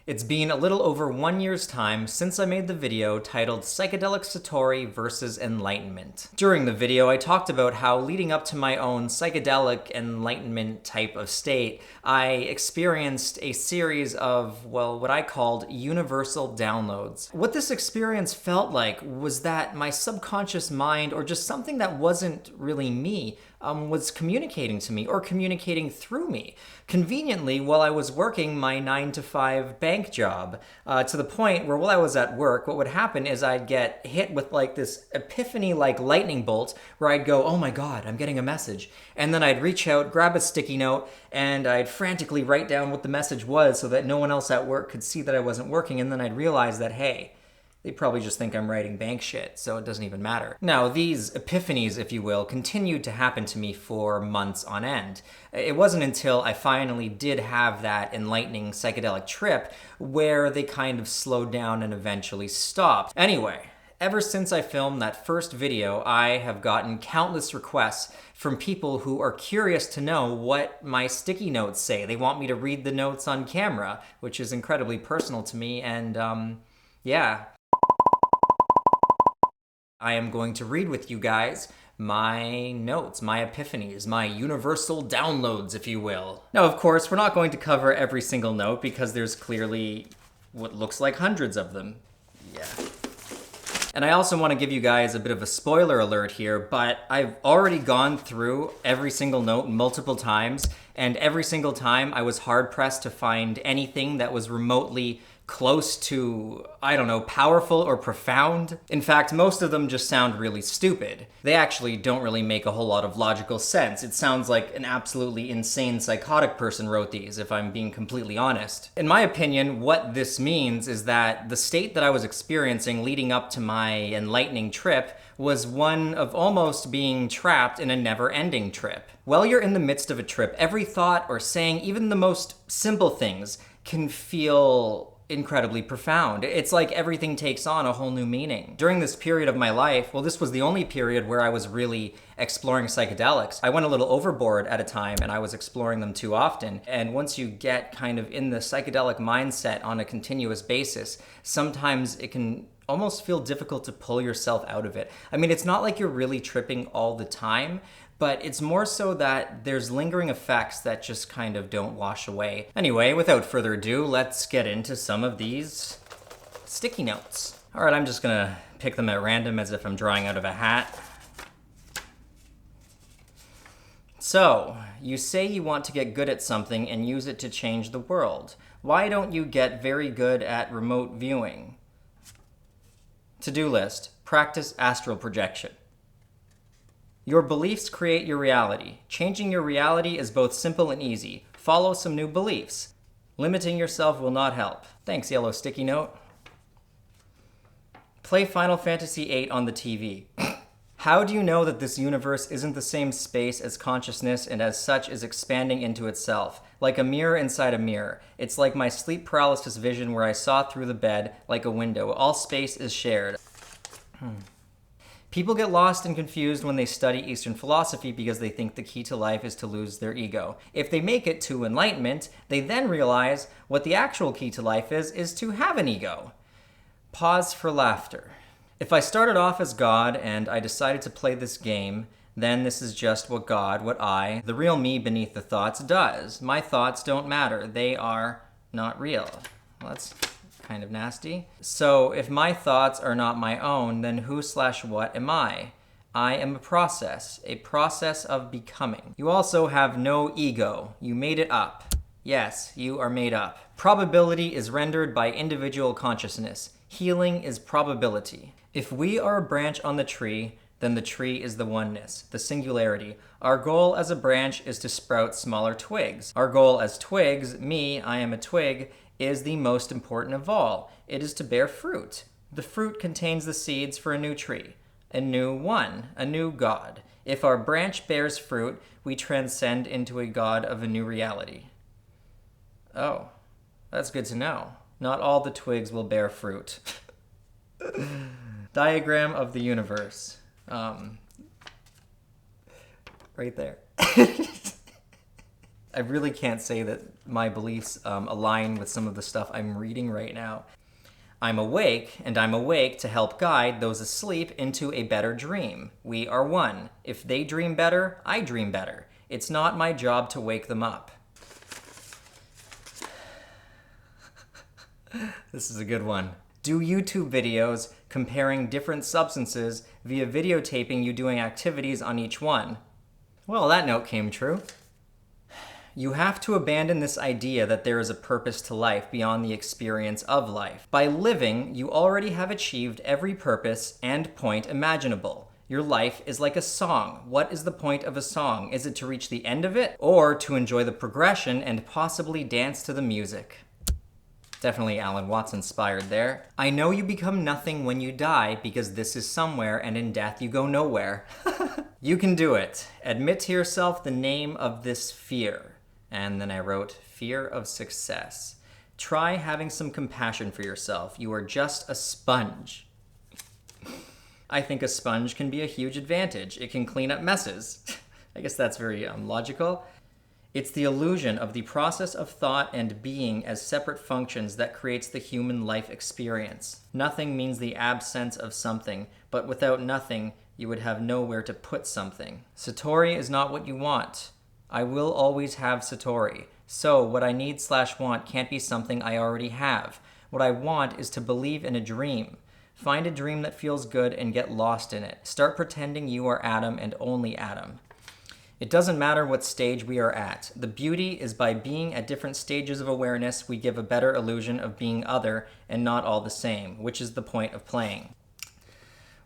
It's been a little over 1 year's time since I made the video titled Psychedelic Satori versus Enlightenment. During the video, I talked about how leading up to my own psychedelic enlightenment type of state, I experienced a series of, well, what I called universal downloads. What this experience felt like was that my subconscious mind, or just something that wasn't really me, was communicating to me or communicating through me. Conveniently, while I was working my 9-to-5 bank job, to the point where while I was at work, what would happen is I'd get hit with like this epiphany like lightning bolt where I'd go, oh my God, I'm getting a message. And then I'd reach out, grab a sticky note, and I'd frantically write down what the message was so that no one else at work could see that I wasn't working. And then I'd realize that, hey, they probably just think I'm writing bank shit, so it doesn't even matter. Now, these epiphanies, if you will, continued to happen to me for months on end. It wasn't until I finally did have that enlightening psychedelic trip where they kind of slowed down and eventually stopped. Anyway, ever since I filmed that first video, I have gotten countless requests from people who are curious to know what my sticky notes say. They want me to read the notes on camera, which is incredibly personal to me, and yeah. I am going to read with you guys my notes, my epiphanies, my universal downloads, if you will. Now, of course, we're not going to cover every single note because there's clearly what looks like hundreds of them. Yeah. And I also want to give you guys a bit of a spoiler alert here, but I've already gone through every single note multiple times, and every single time I was hard-pressed to find anything that was remotely close to, I don't know, powerful or profound. In fact, most of them just sound really stupid. They actually don't really make a whole lot of logical sense. It sounds like an absolutely insane psychotic person wrote these, if I'm being completely honest. In my opinion, what this means is that the state that I was experiencing leading up to my enlightening trip was one of almost being trapped in a never-ending trip. While you're in the midst of a trip, every thought or saying, even the most simple things, can feel incredibly profound. It's like everything takes on a whole new meaning. During this period of my life, well, this was the only period where I was really exploring psychedelics. I went a little overboard at a time and I was exploring them too often. And once you get kind of in the psychedelic mindset on a continuous basis, sometimes it can almost feel difficult to pull yourself out of it. I mean, it's not like you're really tripping all the time, but it's more so that there's lingering effects that just kind of don't wash away. Anyway, without further ado, let's get into some of these sticky notes. All right, I'm just gonna pick them at random as if I'm drawing out of a hat. So, you say you want to get good at something and use it to change the world. Why don't you get very good at remote viewing? To-do list, practice astral projection. Your beliefs create your reality. Changing your reality is both simple and easy. Follow some new beliefs. Limiting yourself will not help. Thanks, yellow sticky note. Play Final Fantasy VIII on the TV. How do you know that this universe isn't the same space as consciousness and as such is expanding into itself? Like a mirror inside a mirror. It's like my sleep paralysis vision where I saw through the bed like a window. All space is shared. People get lost and confused when they study Eastern philosophy because they think the key to life is to lose their ego. If they make it to enlightenment, they then realize what the actual key to life is to have an ego. Pause for laughter. If I started off as God and I decided to play this game, then this is just what God, what I, the real me beneath the thoughts, does. My thoughts don't matter. They are not real. Well, that's kind of nasty. So if my thoughts are not my own, then who/what am I? I am a process of becoming. You also have no ego. You made it up. Yes, you are made up. Probability is rendered by individual consciousness. Healing is probability. If we are a branch on the tree, then the tree is the oneness, the singularity. Our goal as a branch is to sprout smaller twigs. Our goal as twigs, me, I am a twig, is the most important of all. It is to bear fruit. The fruit contains the seeds for a new tree, a new one, a new God. If our branch bears fruit, we transcend into a God of a new reality. Oh, that's good to know. Not all the twigs will bear fruit. Diagram of the universe. Right there. I really can't say that my beliefs align with some of the stuff I'm reading right now. I'm awake, and I'm awake to help guide those asleep into a better dream. We are one. If they dream better, I dream better. It's not my job to wake them up. This is a good one. Do YouTube videos comparing different substances via videotaping you doing activities on each one. Well, that note came true. You have to abandon this idea that there is a purpose to life beyond the experience of life. By living, you already have achieved every purpose and point imaginable. Your life is like a song. What is the point of a song? Is it to reach the end of it, or to enjoy the progression and possibly dance to the music? Definitely Alan Watts inspired there. I know you become nothing when you die because this is somewhere and in death you go nowhere. You can do it. Admit to yourself the name of this fear. And then I wrote, fear of success. Try having some compassion for yourself. You are just a sponge. I think a sponge can be a huge advantage. It can clean up messes. I guess that's very logical. It's the illusion of the process of thought and being as separate functions that creates the human life experience. Nothing means the absence of something, but without nothing, you would have nowhere to put something. Satori is not what you want. I will always have Satori. So what I need/want can't be something I already have. What I want is to believe in a dream. Find a dream that feels good and get lost in it. Start pretending you are Adam and only Adam. It doesn't matter what stage we are at. The beauty is by being at different stages of awareness, we give a better illusion of being other and not all the same, which is the point of playing.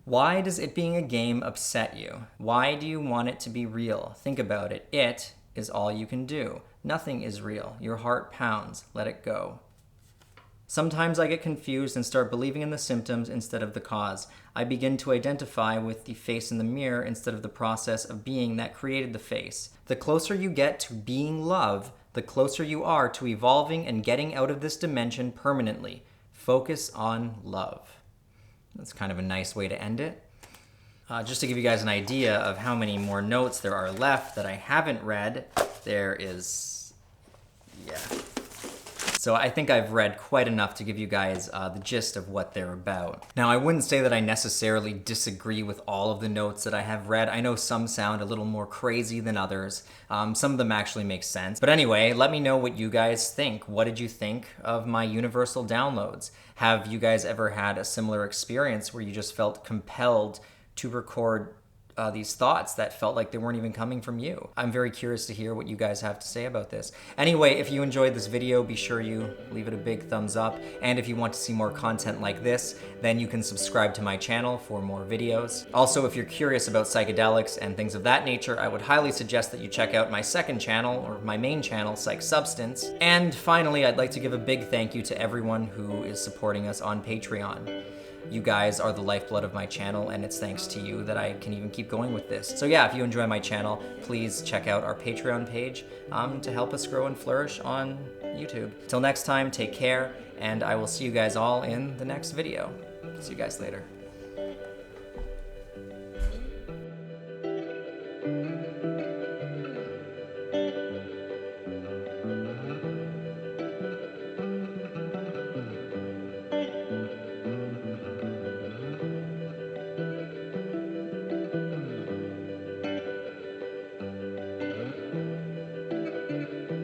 Why does it being a game upset you? Why do you want it to be real? Think about it. It is all you can do. Nothing is real. Your heart pounds. Let it go. Sometimes I get confused and start believing in the symptoms instead of the cause. I begin to identify with the face in the mirror instead of the process of being that created the face. The closer you get to being love, the closer you are to evolving and getting out of this dimension permanently. Focus on love. That's kind of a nice way to end it. Just to give you guys an idea of how many more notes there are left that I haven't read, there is, yeah. So I think I've read quite enough to give you guys the gist of what they're about. Now, I wouldn't say that I necessarily disagree with all of the notes that I have read. I know some sound a little more crazy than others. Some of them actually make sense. But anyway, let me know what you guys think. What did you think of my universal downloads? Have you guys ever had a similar experience where you just felt compelled to record these thoughts that felt like they weren't even coming from you? I'm very curious to hear what you guys have to say about this. Anyway, if you enjoyed this video, be sure you leave it a big thumbs up. And if you want to see more content like this, then you can subscribe to my channel for more videos. Also, if you're curious about psychedelics and things of that nature, I would highly suggest that you check out my second channel, or my main channel, PsychedSubstance. And finally, I'd like to give a big thank you to everyone who is supporting us on Patreon. You guys are the lifeblood of my channel, and it's thanks to you that I can even keep going with this. So yeah, if you enjoy my channel, please check out our Patreon page to help us grow and flourish on YouTube. Till next time, take care, and I will see you guys all in the next video. See you guys later.